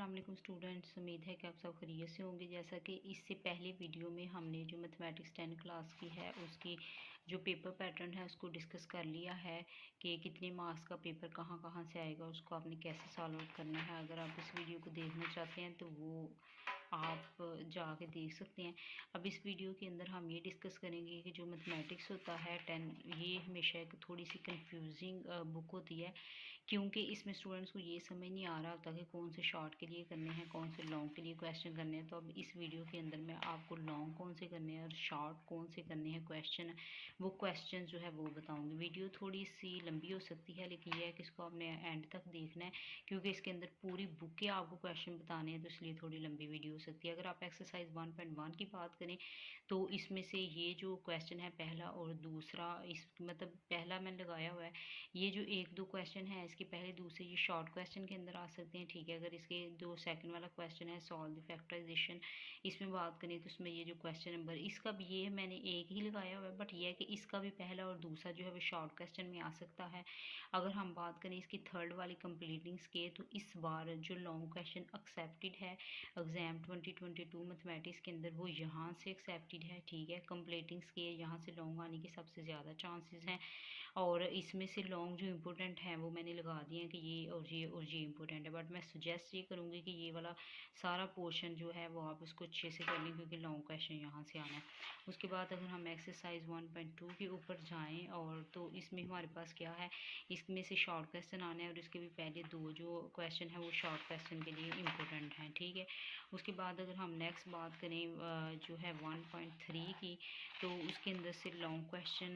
अस्सलाम वालेकुम स्टूडेंट्स, उम्मीद है कि आप सब खैरियत से होंगे। जैसा कि इससे पहले वीडियो में हमने जो मैथमेटिक्स 10 क्लास की है उसकी जो पेपर पैटर्न है उसको डिस्कस कर लिया है कि कितने मार्क्स का पेपर कहाँ कहाँ से आएगा, उसको आपने कैसे सॉल्व आउट करना है। अगर आप इस वीडियो को देखना चाहते हैं तो वो आप जाके देख सकते हैं। अब इस वीडियो के अंदर हम ये डिस्कस करेंगे कि जो मैथमेटिक्स होता है 10, ये हमेशा एक थोड़ी सी कंफ्यूजिंग बुक होती है, क्योंकि इसमें स्टूडेंट्स को ये समझ नहीं आ रहा होता कि कौन से शॉर्ट के लिए करने हैं, कौन से लॉन्ग के लिए क्वेश्चन करने हैं। तो अब इस वीडियो के अंदर मैं आपको लॉन्ग कौन से करने हैं और शॉर्ट कौन से करने हैं क्वेश्चन, वो क्वेश्चन जो है वो बताऊंगी। वीडियो थोड़ी सी लंबी हो सकती है, लेकिन यह है कि इसको आपने एंड तक देखना है, क्योंकि इसके अंदर पूरी बुक के आपको क्वेश्चन बताने हैं, तो इसलिए थोड़ी लंबी वीडियो हो सकती है। अगर आप एक्सरसाइज 1.1 की बात करें तो इसमें से ये जो क्वेश्चन है पहला और दूसरा, इस मतलब पहला मैंने लगाया हुआ है, ये जो एक दो क्वेश्चन है इसके पहले दूसरे ये शॉर्ट क्वेश्चन के अंदर आ सकते हैं, ठीक है। अगर इसके जो सेकंड वाला क्वेश्चन है सॉल्व द फैक्टराइजेशन, इसमें बात करें तो इसमें ये जो क्वेश्चन नंबर इसका भी ये मैंने एक ही लगाया हुआ है, बट ये है कि इसका भी पहला और दूसरा जो है वो शॉर्ट क्वेश्चन में आ सकता है। अगर हम बात करें इसकी थर्ड वाली कंप्लीटिंग्स के, तो इस बार जो लॉन्ग क्वेश्चन एक्सेप्टेड है एग्जाम 2022 मैथमेटिक्स के अंदर वो यहाँ से एक्सेप्टेड है, ठीक है। कंप्लीटिंग्स के यहाँ से लॉन्ग आने के सबसे ज़्यादा चांसेस हैं, और इसमें से लॉन्ग जो इम्पोर्टेंट है वो मैंने लगा दिए हैं कि ये और ये इम्पोर्टेंट है। बट मैं सुजेस्ट ये करूँगी कि ये वाला सारा पोर्शन जो है वो आप उसको अच्छे से कर लें, क्योंकि लॉन्ग क्वेश्चन यहाँ से आना है। उसके बाद अगर हम एक्सरसाइज 1.2 के ऊपर जाएँ, और तो इसमें हमारे पास क्या है, इसमें से शॉर्ट क्वेश्चन आने हैं, और इसके भी पहले दो जो क्वेश्चन है वो शॉर्ट क्वेश्चन के लिए इम्पोर्टेंट हैं, ठीक है। उसके बाद अगर हम नेक्स्ट बात करें जो है 1.3 की, तो उसके अंदर से लॉन्ग क्वेश्चन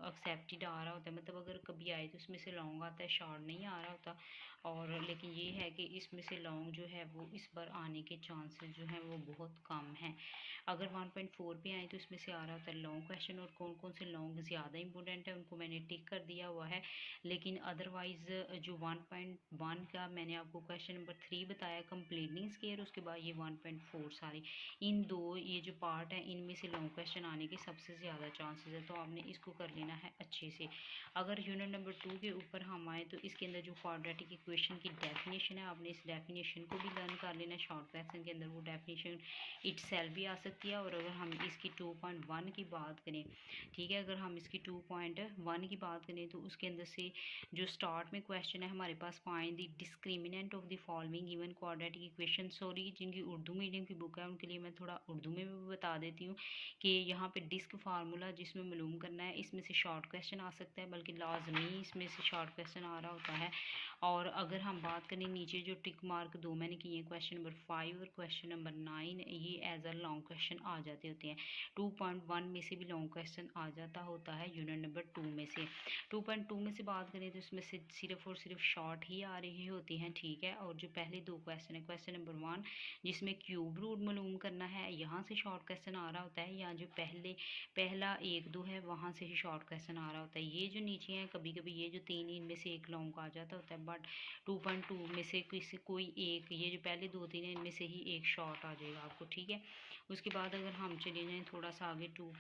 एक्सेप्टेड आ रहा होता है, मतलब अगर कभी आए तो उसमें से लॉन्ग आता है, शॉर्ट नहीं आ रहा होता। और लेकिन ये है कि इसमें से लॉन्ग जो है वो इस बार आने के चांसेस जो हैं वो बहुत कम हैं। अगर 1.4 पे आए तो इसमें से आ रहा होता है लॉन्ग क्वेश्चन, और कौन कौन से लॉन्ग ज़्यादा इंपॉर्टेंट है उनको मैंने टिक कर दिया हुआ है। लेकिन अदरवाइज़ जो 1.1 का मैंने आपको क्वेश्चन नंबर 3 बताया कंप्लीटिंग स्केयर, उसके बाद ये 1.4 सारी, इन दो ये जो पार्ट है इनमें से लॉन्ग क्वेश्चन आने के सबसे ज़्यादा चांसेस है, तो आपने इसको कर लेना है अच्छे से। अगर यूनिट नंबर 2 के ऊपर हम आए तो इसके अंदर जो क्वाड्रेटिक इक्वेशन की डेफिनेशन है, आपने इस डेफिनेशन को भी लर्न कर लेना है। शॉर्ट क्वेश्चन के अंदर वो डेफिनेशन इटसेल्फ भी आ सकती है। और अगर हम इसकी 2.1 की बात करें, ठीक है, अगर हम इसकी 2.1 की बात करें तो उसके अंदर से जो स्टार्ट में क्वेश्चन है हमारे पास, find the discriminant of the following given quadratic equation. Sorry, जिनकी उर्दू मीडियम की बुक है उनके लिए मैं थोड़ा उर्दू में भी बता देती हूँ कि यहाँ पे डिस्क फार्मूला जिसमें मालूम करना है, इसमें से शॉर्ट क्वेश्चन आ सकता है, बल्कि लाजमी इसमें से शॉर्ट क्वेश्चन आ रहा होता है। और अगर हम बात करें नीचे जो टिक मार्क दो मैंने किए हैं, क्वेश्चन नंबर 5 और क्वेश्चन नंबर 9, ये एज अ लॉन्ग क्वेश्चन आ जाते होते हैं। 2.1 में से भी लॉन्ग क्वेश्चन आ जाता होता है यूनिट नंबर 2 में से। 2.2 में से बात करें तो इसमें से सिर्फ और सिर्फ शॉर्ट ही आ रही होती हैं, ठीक है। और जो पहले दो क्वेश्चन है, क्वेश्चन नंबर 1 जिसमें क्यूब रूट मालूम करना है, यहाँ से शॉर्ट क्वेश्चन आ रहा होता है, या जो पहला 1-2 है वहाँ से ही शॉर्ट क्वेश्चन आ रहा होता है। ये जो नीचे हैं कभी कभी ये जो 3 इनमें से एक लॉन्ग आ जाता होता है, बट 2.2 में से कोई एक, ये जो पहले 2-3 है इनमें से ही एक शॉर्ट आ जाएगा आपको, ठीक है। उसके बाद अगर हम चले जाएँ थोड़ा सा आगे, 2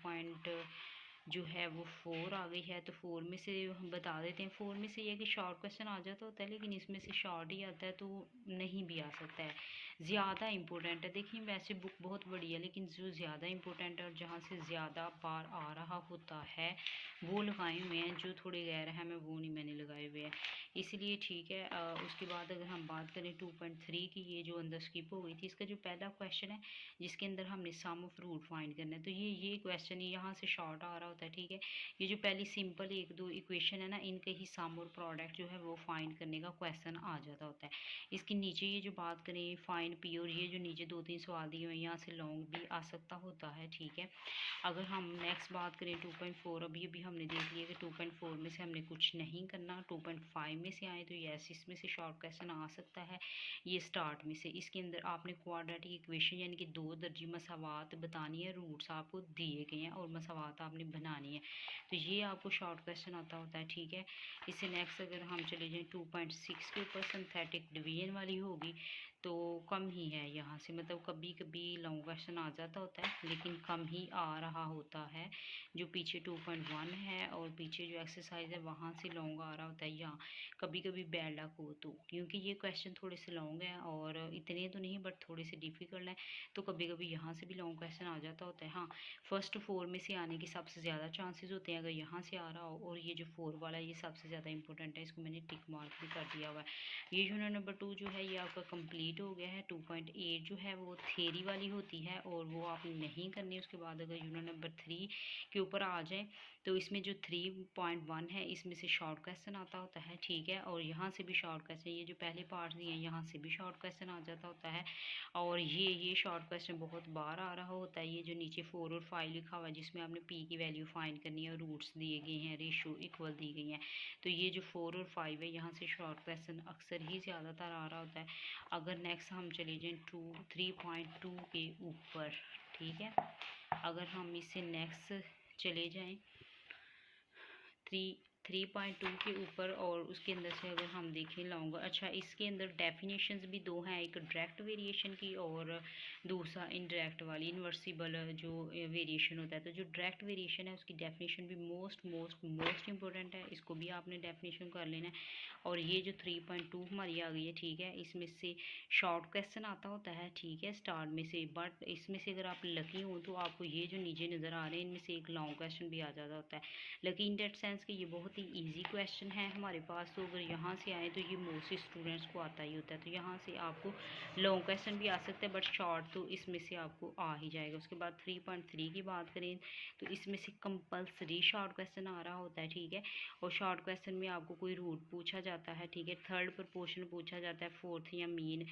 जो है वो 4 आ गई है, तो 4 में से हम बता देते हैं। 4 में से ये कि शॉर्ट क्वेश्चन आ जाता होता है, लेकिन इसमें से शॉर्ट ही आता है, तो नहीं भी आ सकता है। ज़्यादा इंपॉर्टेंट है, देखिए वैसे बुक बहुत बड़ी है, लेकिन जो ज़्यादा इंपॉर्टेंट है और जहाँ से ज़्यादा बार आ रहा होता है वो लगाए हुए हैं, जो थोड़े गैर हैं मैं वो नहीं मैंने लगाए हुए हैं, इसलिए ठीक है। उसके बाद अगर हम बात करें 2.3 की, ये जो अंदर स्किप हो गई थी, इसका जो पहला क्वेश्चन है जिसके अंदर हमने सम ऑफ रूट फाइंड करना है, तो ये क्वेश्चन यहाँ से शॉर्ट आ रहा होता है, ठीक है। ये जो पहली सिंपल 1-2 इक्वेशन है ना, इनके ही सम और प्रोडक्ट जो है वो फाइंड करने का क्वेश्चन आ जाता होता है। इसके नीचे ये जो बात करें फाइंड पी, और ये जो नीचे 2-3 सवाल दिए हुए हैं यहाँ से लॉन्ग भी आ सकता होता है, ठीक है। अगर हम नेक्स्ट बात करें 2.4, अभी हमने देख लिया कि 2.4 में से हमने कुछ नहीं करना। 2.5 में से आए तो यस, इसमें से शॉर्ट क्वेश्चन आ सकता है, ये स्टार्ट में से। इसके अंदर आपने क्वाड्रेटिक इक्वेशन यानी कि 2 दर्जी मसावात बतानी है, रूट्स आपको दिए गए हैं और मसावात आपने बनानी है, तो ये आपको शॉर्ट क्वेश्चन आता होता है, ठीक है। इससे नेक्स्ट अगर हम चले जाएँ 2.6 के ऊपर, सिंथेटिक डिवीजन वाली होगी, तो कम ही है यहाँ से, मतलब कभी कभी लॉन्ग क्वेश्चन आ जाता होता है लेकिन कम ही आ रहा होता है। जो पीछे 2.1 है और पीछे जो एक्सरसाइज है वहाँ से लॉन्ग आ रहा होता है, या कभी कभी बैड लक हो तो, क्योंकि ये क्वेश्चन थोड़े से लॉन्ग हैं और इतने तो नहीं बट थोड़े से डिफ़िकल्ट हैं, तो कभी कभी यहाँ से भी लॉन्ग क्वेश्चन आ जाता होता है। हाँ, फर्स्ट 4 में से आने के सबसे ज़्यादा चांसेस होते हैं अगर यहाँ से आ रहा हो, और ये जो 4 वाला है ये सबसे ज़्यादा इंपॉर्टेंट है, इसको मैंने टिक मार्क भी कर दिया हुआ है। ये यूनिट नंबर 2 जो है ये आपका कंप्लीट हो गया है। 2.8 जो है वो थेरी वाली होती है और वो आप नहीं करनी। उसके बाद अगर यूनिट नंबर 3 के ऊपर आ जाए तो इसमें जो 3.1 है इसमें से शॉर्ट क्वेश्चन आता होता है, ठीक है, और यहाँ से भी शॉर्ट क्वेश्चन, ये जो पहले पार्ट दिए हैं यहाँ से भी शॉर्ट क्वेश्चन आ जाता होता है। और ये शॉर्ट क्वेश्चन बहुत बार आ रहा होता है। ये जो नीचे 4 और 5 लिखा हुआ है जिसमें आपने पी की वैल्यू फाइंड करनी है, रूट्स दिए गए हैं, रेशो इक्वल दी गई हैं, तो ये जो 4 और 5 है यहाँ से शॉर्ट क्वेश्चन अक्सर ही ज़्यादातर आ रहा होता है। अगर नेक्स्ट हम चले जाएँ 3.2 के ऊपर, ठीक है, अगर हम इससे नेक्स्ट चले जाएँ 3.2 के ऊपर और उसके अंदर से अगर हम देखें लॉन्ग, अच्छा इसके अंदर डेफिनेशंस भी दो हैं, एक डायरेक्ट वेरिएशन की और दूसरा इनडायरेक्ट वाली इन्वर्सिबल जो वेरिएशन होता है। तो जो डायरेक्ट वेरिएशन है उसकी डेफिनेशन भी मोस्ट इंपॉर्टेंट है, इसको भी आपने डेफिनेशन कर लेना है। और ये जो 3.2 हमारी आ गई है, ठीक है, इसमें से शॉर्ट क्वेश्चन आता होता है, ठीक है, स्टार्ट में से, बट इसमें से अगर आप लकी हो तो आपको ये जो नीचे नज़र आ रहे हैं इनमें से एक लॉन्ग क्वेश्चन भी आ जाता होता है। लकी इन डेट सेंस कि ये बहुत ही ईजी क्वेश्चन है हमारे पास, तो अगर यहाँ से आए तो ये मोस्ट स्टूडेंट्स को आता ही होता है। तो यहाँ से आपको लॉन्ग क्वेश्चन भी आ सकता है बट शॉर्ट तो इसमें से आपको आ ही जाएगा। उसके बाद 3.3 की बात करें तो इसमें से कंपल्सरी शॉर्ट क्वेश्चन आ रहा होता है, ठीक है, और शॉर्ट क्वेश्चन में आपको कोई रूट पूछा जाता है, ठीक है, थर्ड प्रपोर्शन पूछा जाता है, फोर्थ या मीन।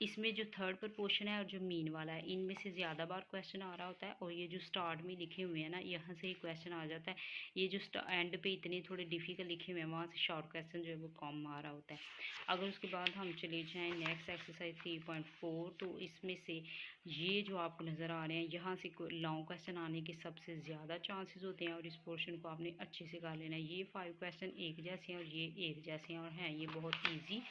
इसमें जो थर्ड प्रपोर्शन है और जो मीन वाला है इनमें से ज़्यादा बार क्वेश्चन आ रहा होता है, और ये जो स्टार्ट में लिखे हुए हैं ना यहाँ से ही क्वेश्चन आ जाता है। ये जो एंड पे इतने थोड़े डिफिकल्ट लिखे हुए हैं वहाँ से शॉर्ट क्वेश्चन जो है वो कम आ रहा होता है। अगर उसके बाद हम चले जाएँ नेक्स्ट एक्सरसाइज 3.4, तो इसमें से ये जो आपको नज़र आ रहे हैं यहाँ से लॉन्ग क्वेश्चन आने के सबसे ज़्यादा चांसेस होते हैं, और इस पोर्शन को आपने अच्छे से कर लेना है। ये 5 क्वेश्चन एक जैसे हैं और ये एक जैसे हैं और हैं ये बहुत ईजी,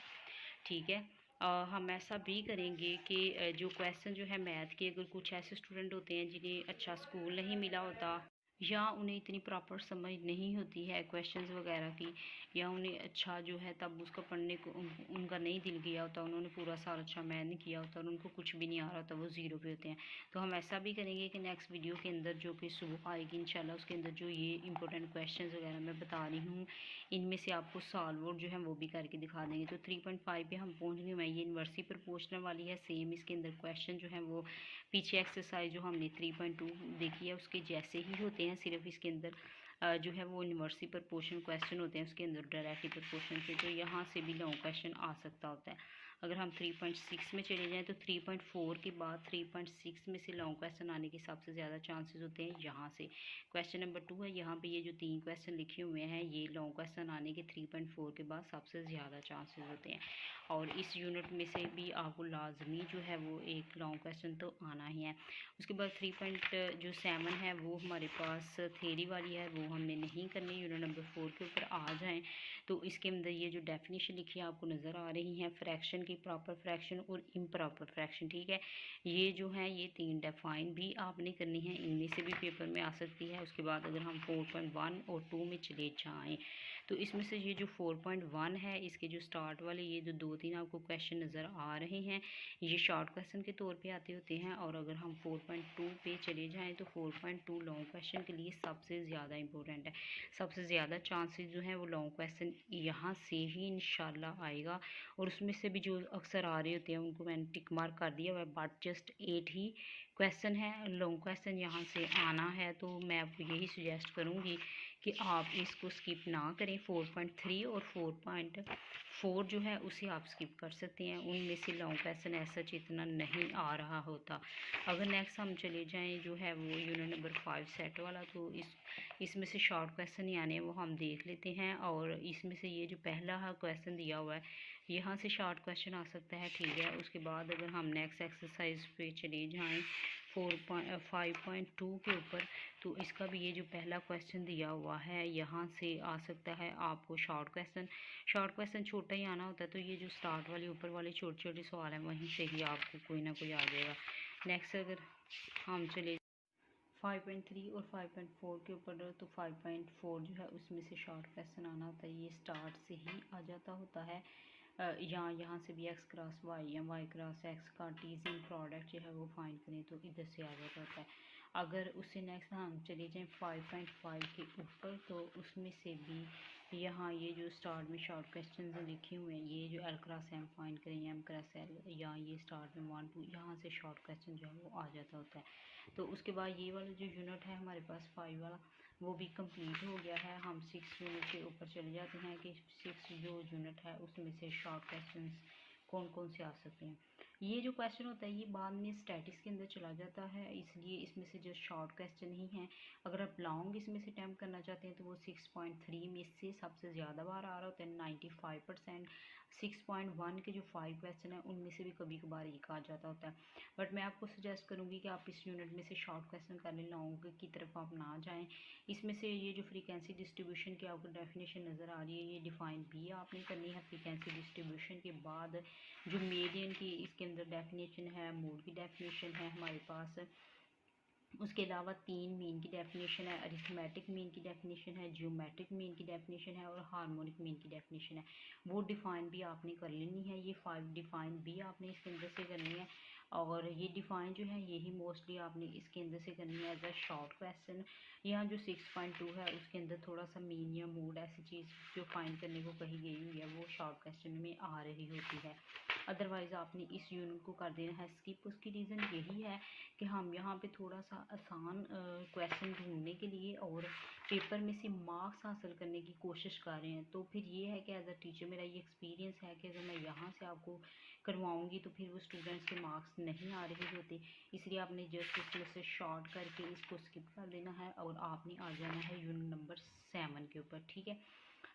ठीक है। हम ऐसा भी करेंगे कि जो क्वेश्चन जो है मैथ के, अगर कुछ ऐसे स्टूडेंट होते हैं जिन्हें अच्छा स्कूल नहीं मिला होता या उन्हें इतनी प्रॉपर समझ नहीं होती है क्वेश्चंस वगैरह की, या उन्हें अच्छा जो है तब उसका पढ़ने को उनका नहीं दिल किया होता, उन्होंने पूरा साल अच्छा मैथ नहीं किया होता और उनको कुछ भी नहीं आ रहा होता, वो ज़ीरो पे होते हैं। तो हम ऐसा भी करेंगे कि नेक्स्ट वीडियो के अंदर जो कि सुबह आएगी इंशाल्लाह, उसके अंदर जो ये इंपॉर्टेंट क्वेश्चन वगैरह मैं बता रही हूँ इनमें से आपको सॉल्व जो है वो भी करके दिखा देंगे। तो 3.5 पे हम पहुँच गए। मैं ये इन्वर्सिटी प्रपोर्शनल वाली है, सेम इसके अंदर क्वेश्चन जो है वो पीछे एक्सरसाइज जो हमने 3.2 देखी है उसके जैसे ही होते हैं, सिर्फ इसके अंदर जो है वो इन्वर्सिटी प्रपोर्शन क्वेश्चन होते हैं, उसके अंदर डायरेक्ट प्रपोर्शन से, तो यहाँ से भी लॉन्ग क्वेश्चन आ सकता होता है। अगर हम 3.6 में चले जाएँ तो 3.4 के बाद 3.6 में से लॉन्ग क्वेश्चन आने के सबसे ज़्यादा चांसेस होते हैं यहाँ से। क्वेश्चन नंबर 2 है, यहाँ पे ये जो 3 क्वेश्चन लिखे हुए हैं ये लॉन्ग क्वेश्चन आने के 3.4 के बाद सबसे ज़्यादा चांसेस होते हैं, और इस यूनिट में से भी आपको लाजमी जो है वो एक लॉन्ग क्वेश्चन तो आना ही है। उसके बाद 3.7 है वो हमारे पास थेरी वाली है, वो हमने नहीं करनी। यूनिट नंबर 4 के ऊपर आ जाएँ तो इसके अंदर ये जो डेफिनेशन लिखी है आपको नज़र आ रही हैं, फ्रैक्शन की, प्रॉपर फ्रैक्शन और इम्प्रॉपर फ्रैक्शन, ठीक है, ये जो है ये 3 डिफाइन भी आपने करनी है, इनमें से भी पेपर में आ सकती है। उसके बाद अगर हम 4.1 और 2 में चले जाएँ तो इसमें से ये जो 4.1 है इसके जो स्टार्ट वाले ये जो 2-3 आपको क्वेश्चन नज़र आ रहे हैं ये शॉर्ट क्वेश्चन के तौर पे आते होते हैं, और अगर हम 4.2 पे चले जाएं तो 4.2 लॉन्ग क्वेश्चन के लिए सबसे ज़्यादा इंपॉर्टेंट है। सबसे ज़्यादा चांसेस जो हैं वो लॉन्ग क्वेश्चन यहाँ से ही इंशाल्लाह आएगा, और उसमें से भी जो अक्सर आ रहे होते हैं उनको मैंने टिक मार्क कर दिया हुआ है, बट जस्ट 8 ही क्वेश्चन है लॉन्ग क्वेश्चन यहाँ से आना है। तो मैं आपको यही सजेस्ट करूँगी कि आप इसको स्किप ना करें। 4.3 और 4.4 जो है उसे आप स्किप कर सकते हैं, उनमें से लॉन्ग क्वेश्चन ऐसा इतना नहीं आ रहा होता। अगर नेक्स्ट हम चले जाएं जो है वो यूनिट नंबर 5 सेट वाला, तो इस इसमें से शॉर्ट क्वेश्चन ही आने हैं वो हम देख लेते हैं। और इसमें से ये जो पहला क्वेश्चन दिया हुआ है यहाँ से शॉर्ट क्वेश्चन आ सकता है, ठीक है। उसके बाद अगर हम नेक्स्ट एक्सरसाइज पे चले जाएँ 5.2 के ऊपर, तो इसका भी ये जो पहला क्वेश्चन दिया हुआ है यहाँ से आ सकता है आपको शॉर्ट क्वेश्चन। शॉर्ट क्वेश्चन छोटा ही आना होता है, तो ये जो स्टार्ट वाले ऊपर वाले छोटे छोटे सवाल हैं वहीं से ही आपको कोई ना कोई आ जाएगा। नेक्स्ट अगर हम चले 5.3 और 5.4 के ऊपर, तो 5.4 जो है उसमें से शॉर्ट क्वेश्चन आना होता है, ये स्टार्ट से ही आ जाता होता है। यहाँ से भी x क्रॉस वाई या y क्रॉस x का टीजिंग प्रोडक्ट जो है वो फाइंड करें तो इधर से आ जाता होता है। अगर उससे नेक्स्ट हम चले जाएँ 5.5 के ऊपर, तो उसमें से भी यहाँ ये जो स्टार्ट में शॉर्ट क्वेश्चन लिखे हुए हैं, ये जो l क्रॉस m फाइंड करें या m क्रॉस l, या ये स्टार्ट में 1 2 यहाँ से शॉर्ट क्वेश्चन जो है वो आ जाता होता है। तो उसके बाद ये वाला जो यूनिट है हमारे पास 5 वाला वो भी कंप्लीट हो गया है। हम 6 यूनिट के ऊपर चले जाते हैं कि 6 जो यूनिट है उसमें से शॉर्ट क्वेश्चन कौन कौन से आ सकते हैं। ये जो क्वेश्चन होता है ये बाद में स्टैटिक्स के अंदर चला जाता है, इसलिए इसमें से जो शॉर्ट क्वेश्चन ही हैं, अगर आप लॉन्ग इसमें से अटैम्प्ट करना चाहते हैं तो वो 6.3 में से सबसे ज़्यादा बार आ रहा होता है 95%। 6.1 के जो 5 क्वेश्चन हैं उनमें से भी कभी कभार एक आ जाता होता है। बट मैं आपको सजेस्ट करूँगी कि आप इस यूनिट में से शॉर्ट क्वेश्चन कर लें, लॉन्ग की तरफ आप ना जाएं। इसमें से ये जो फ्रीक्वेंसी डिस्ट्रीब्यूशन की आपको डेफिनेशन नज़र आ रही है, ये डिफाइन भी आपने करनी है। फ्रीक्वेंसी डिस्ट्रीब्यूशन के बाद जो मीडियन की इसके अंदर डेफिनेशन है, मोड की डेफिनेशन है हमारे पास। उसके अलावा 3 मीन की डेफिनेशन है, अरिथमेटिक मीन की डेफिनेशन है, जियोमेट्रिक मीन की डेफिनेशन है और हार्मोनिक मीन की डेफिनेशन है। वो डिफ़ाइन भी आपने कर लेनी है, ये 5 डिफ़ाइन भी आपने इसके अंदर से करनी है। और ये डिफ़ाइन जो है यही मोस्टली आपने इसके अंदर से करनी है एज अ शॉर्ट क्वेश्चन। यहाँ जो 6.2 है उसके अंदर थोड़ा सा मीन या मोड ऐसी चीज़ जो फाइंड करने को कही गई हुई है वो शॉर्ट क्वेश्चन में आ रही होती है। अदरवाइज़ आपने इस यूनिट को कर देना है स्किप। उसकी रीज़न यही है कि हम यहाँ पे थोड़ा सा आसान क्वेश्चन ढूंढने के लिए और पेपर में से मार्क्स हासिल करने की कोशिश कर रहे हैं। तो फिर ये है कि एज अ टीचर मेरा ये एक्सपीरियंस है कि अगर मैं यहाँ से आपको करवाऊँगी तो फिर वो स्टूडेंट्स के मार्क्स नहीं आ रहे होते, इसलिए आपने जस्ट इसमें से शॉर्ट करके इसको स्किप कर देना है और आपने आ जाना है यूनिट नंबर 7 के ऊपर, ठीक है।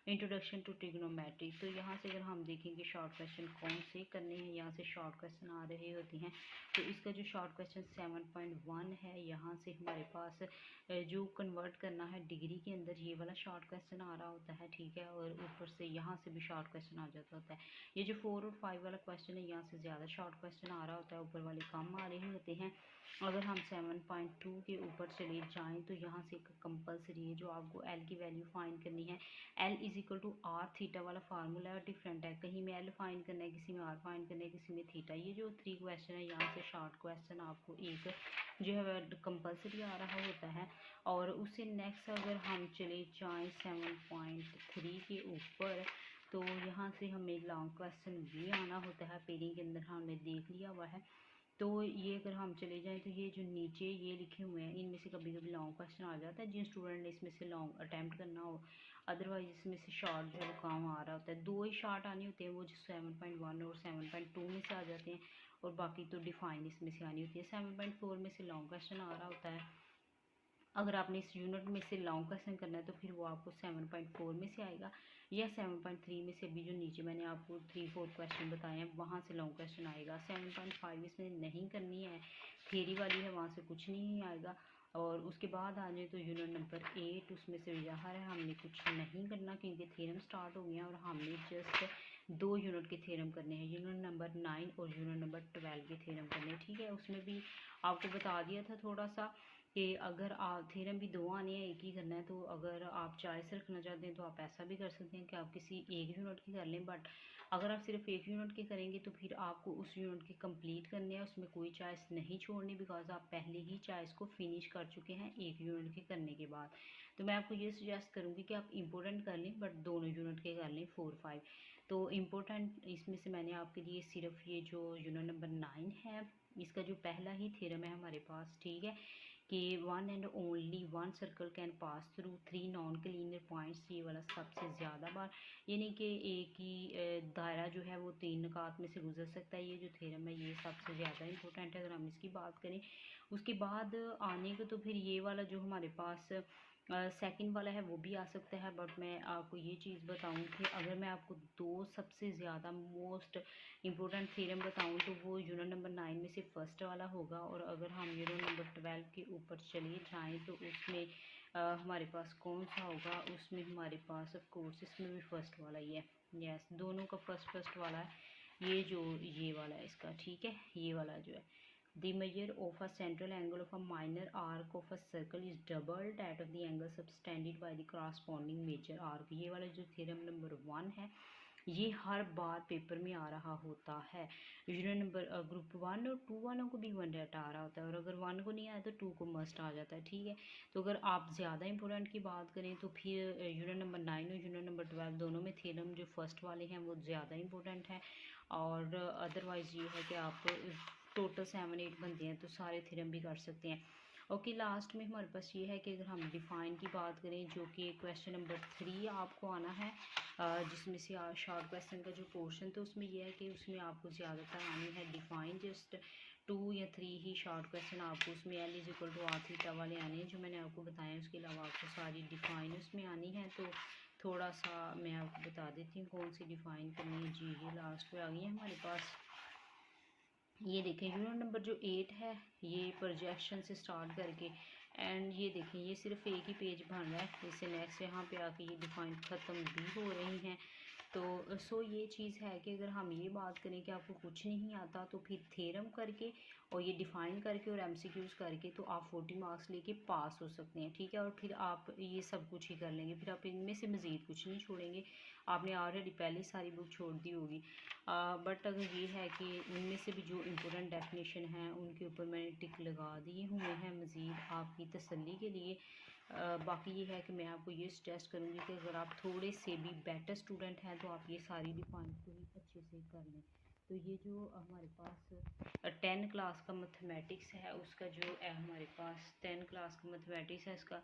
Introduction to trigonometry. तो यहाँ से अगर हम देखेंगे शॉर्ट क्वेश्चन कौन से करने हैं, यहाँ से शॉर्ट क्वेश्चन आ रहे होते हैं। तो इसका जो शॉर्ट क्वेश्चन 7.1 है, यहाँ से हमारे पास जो कन्वर्ट करना है डिग्री के अंदर, ये वाला शॉर्ट क्वेश्चन आ रहा होता है, ठीक है। और ऊपर से यहाँ से भी शॉर्ट क्वेश्चन आ जाता होता है। ये जो 4 और 5 वाला क्वेश्चन है यहाँ से ज़्यादा शॉर्ट क्वेश्चन आ रहा होता है, ऊपर वाले कम आ रहे होते हैं। अगर हम 7.2 के ऊपर चले जाएँ तो यहाँ से एक कंपलसरी है जो आपको एल की वैल्यू फाइंड करनी है। L is equal to R theta वाला फार्मूला है, डिफरेंट है, कहीं में एल फाइंड करना है, किसी में आर फाइंड करना है, किसी में थीटा। ये जो 3 क्वेश्चन है यहाँ से शॉर्ट क्वेश्चन आपको एक जो है कंपलसरी आ रहा होता है। और उससे नेक्स्ट अगर हम चले जाएँ 7.3 के ऊपर, तो यहाँ से हमें लॉन्ग क्वेश्चन भी आना होता है, पेरिंग के अंदर हमने देख लिया हुआ है। तो ये अगर हम चले जाएँ तो ये जो नीचे ये लिखे हुए हैं इनमें से कभी कभी लॉन्ग क्वेश्चन आ जाता है जिन स्टूडेंट ने इसमें से लॉन्ग अटैम्प्ट करना हो। अदरवाइज इसमें से शॉर्ट जो है वो काम आ रहा होता है। 2 ही शॉर्ट आने होते हैं, वो जो 7.1 और 7.2 में से आ जाते हैं, और बाकी तो डिफाइन इसमें से आनी होती है। 7.4 में से लॉन्ग क्वेश्चन आ रहा होता है। अगर आपने इस यूनिट में से लॉन्ग क्वेश्चन करना है तो फिर वो आपको 7.4 में से आएगा, या 7.3 में से भी जो नीचे मैंने आपको 3-4 क्वेश्चन बताए हैं वहाँ से लॉन्ग क्वेश्चन आएगा। 7.5 इसमें नहीं करनी है, थ्योरी वाली है, वहाँ से कुछ नहीं आएगा। और उसके बाद आ जाए तो यूनिट नंबर 8, उसमें से यहाँ है हमने कुछ नहीं करना क्योंकि थ्योरम स्टार्ट हो गया और हमने जस्ट 2 यूनिट के थ्योरम करने हैं, यूनिट नंबर 9 और यूनिट नंबर 12 के थ्योरम करने हैं, ठीक है। उसमें भी आपको बता दिया था थोड़ा सा कि अगर आप थ्योरम भी 2 आने हैं, एक ही करना है, तो अगर आप चॉइस रखना चाहते हैं तो आप ऐसा भी कर सकते हैं कि आप किसी एक यूनिट की कर लें। बट अगर आप सिर्फ एक यूनिट के करेंगे तो फिर आपको उस यूनिट के कंप्लीट करने हैं, उसमें कोई चॉइस नहीं छोड़नी, बिकॉज आप पहले ही चॉइस को फिनिश कर चुके हैं एक यूनिट के करने के बाद। तो मैं आपको ये सजेस्ट करूँगी कि आप इम्पोर्टेंट कर लें बट दोनों यूनिट के कर लें 4-5। तो इम्पोर्टेंट इसमें से मैंने आपके लिए सिर्फ ये जो यूनिट नंबर 9 है इसका जो पहला ही थ्योरम है हमारे पास, ठीक है, कि one and only one circle can pass through 3 non cleaner points, ये वाला सबसे ज़्यादा बार, यानी कि एक ही दायरा जो है वो 3 नुकात में से गुजर सकता है। ये जो थ्योरम है ये सबसे ज़्यादा इंपॉर्टेंट है अगर हम इसकी बात करें। उसके बाद आने को तो फिर ये वाला जो हमारे पास सेकंड वाला है वो भी आ सकता है, बट मैं आपको ये चीज़ बताऊँ कि अगर मैं आपको दो सबसे ज़्यादा मोस्ट इम्पोर्टेंट थ्योरम बताऊँ तो वो यूनिट नंबर 9 में से फर्स्ट वाला होगा। और अगर हम यूनिट नंबर 12 के ऊपर चले जाएँ तो उसमें हमारे पास कौन सा होगा, उसमें हमारे पास ऑफ कोर्स इसमें भी फर्स्ट वाला ही है। यस, दोनों का फर्स्ट वाला है, ये वाला है इसका, ठीक है। ये वाला जो है, the measure of a central angle of a minor arc of a circle is double that of the angle subtended by the corresponding major arc। ये वाला जो थ्योरम नंबर 1 है ये हर बार पेपर में आ रहा होता है। यूनिट नंबर ग्रुप 1 और 2 वालों को भी 1 डेट आ रहा होता है, और अगर 1 को नहीं आया तो 2 को मस्ट आ जाता है, ठीक है। तो अगर आप ज़्यादा इंपॉर्टेंट की बात करें तो फिर यूनिट नंबर 9 और यूनिट नंबर 12 दोनों में थ्योरम जो फर्स्ट वाले हैं वो ज़्यादा इंपॉर्टेंट है। और अदरवाइज़ ये है कि आप टोटल 7-8 बनते हैं तो सारे थ्योरम भी कर सकते हैं। ओके, लास्ट में हमारे पास ये है कि अगर हम डिफ़ाइन की बात करें जो कि क्वेश्चन नंबर 3 आपको आना है, जिसमें से शॉर्ट क्वेश्चन का जो पोर्शन तो उसमें यह है कि उसमें आपको ज़्यादातर आनी है डिफ़ाइन, जस्ट 2 या 3 ही शॉर्ट क्वेश्चन आपको उसमें L is equal to r theta वाले आने हैं जो मैंने आपको बताया। उसके अलावा आपको सारी डिफ़ाइन उसमें आनी है। तो थोड़ा सा मैं आपको बता देती हूँ कौन सी डिफ़ाइन करनी है। जी ये लास्ट में आ गई है हमारे पास। ये देखें यूनिट नंबर जो 8 है ये प्रोजेक्शन से स्टार्ट करके एंड ये देखें ये सिर्फ एक ही पेज बन रहा है, इससे नेक्स्ट यहाँ पे आके ये डिफाइन ख़त्म भी हो रही हैं। तो सो ये चीज़ है कि अगर हम ये बात करें कि आपको कुछ नहीं आता तो फिर थ्योरम करके और ये डिफ़ाइन करके और एमसीक्यूज़ करके तो आप 40 मार्क्स लेके पास हो सकते हैं, ठीक है। और फिर आप ये सब कुछ ही कर लेंगे, फिर आप इनमें से मज़ीद कुछ नहीं छोड़ेंगे। आपने ऑलरेडी पहले सारी बुक छोड़ दी होगी। बट अगर ये है कि उनमें से भी जो इम्पोर्टेंट डेफिनेशन हैं उनके ऊपर मैंने टिक लगा दिए हुए हैं मज़ीद आपकी तसल्ली के लिए। बाकी ये है कि मैं आपको ये सजेस्ट करूँगी कि अगर आप थोड़े से भी बेटर स्टूडेंट हैं तो आप ये सारी डिफाइन को ही अच्छे से कर लें। तो ये जो हमारे पास 10 क्लास का मैथमेटिक्स है उसका जो हमारे पास 10 क्लास का मैथमेटिक्स है इसका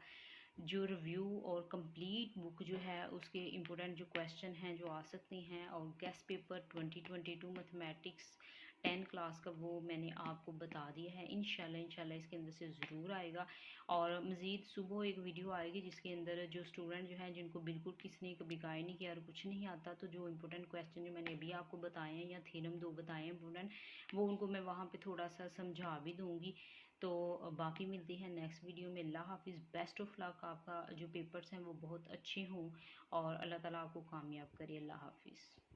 जो रिव्यू और कंप्लीट बुक जो है उसके इम्पोर्टेंट जो क्वेश्चन हैं जो आ सकते हैं और गेस्ट पेपर 2022 मैथमेटिक्स 10 क्लास का वो मैंने आपको बता दिया है। इंशाल्लाह इसके अंदर से ज़रूर आएगा। और मज़ीद सुबह एक वीडियो आएगी जिसके अंदर जो स्टूडेंट जो हैं जिनको बिल्कुल किसी ने कभी गाइड नहीं किया और कुछ नहीं आता तो जो इम्पोर्टेंट क्वेश्चन जो मैंने अभी आपको बताए हैं या थ्योरम 2 बताए हैं इम्पोर्टेंट, वो उनको मैं वहाँ पे थोड़ा सा समझा भी दूँगी। तो बाकी मिलती है नेक्स्ट वीडियो में। अल्लाह हाफिज़, बेस्ट ऑफ लक, आपका जो पेपर्स हैं वो बहुत अच्छे हों और अल्लाह ताला आपको कामयाब करे। अल्लाह हाफिज़।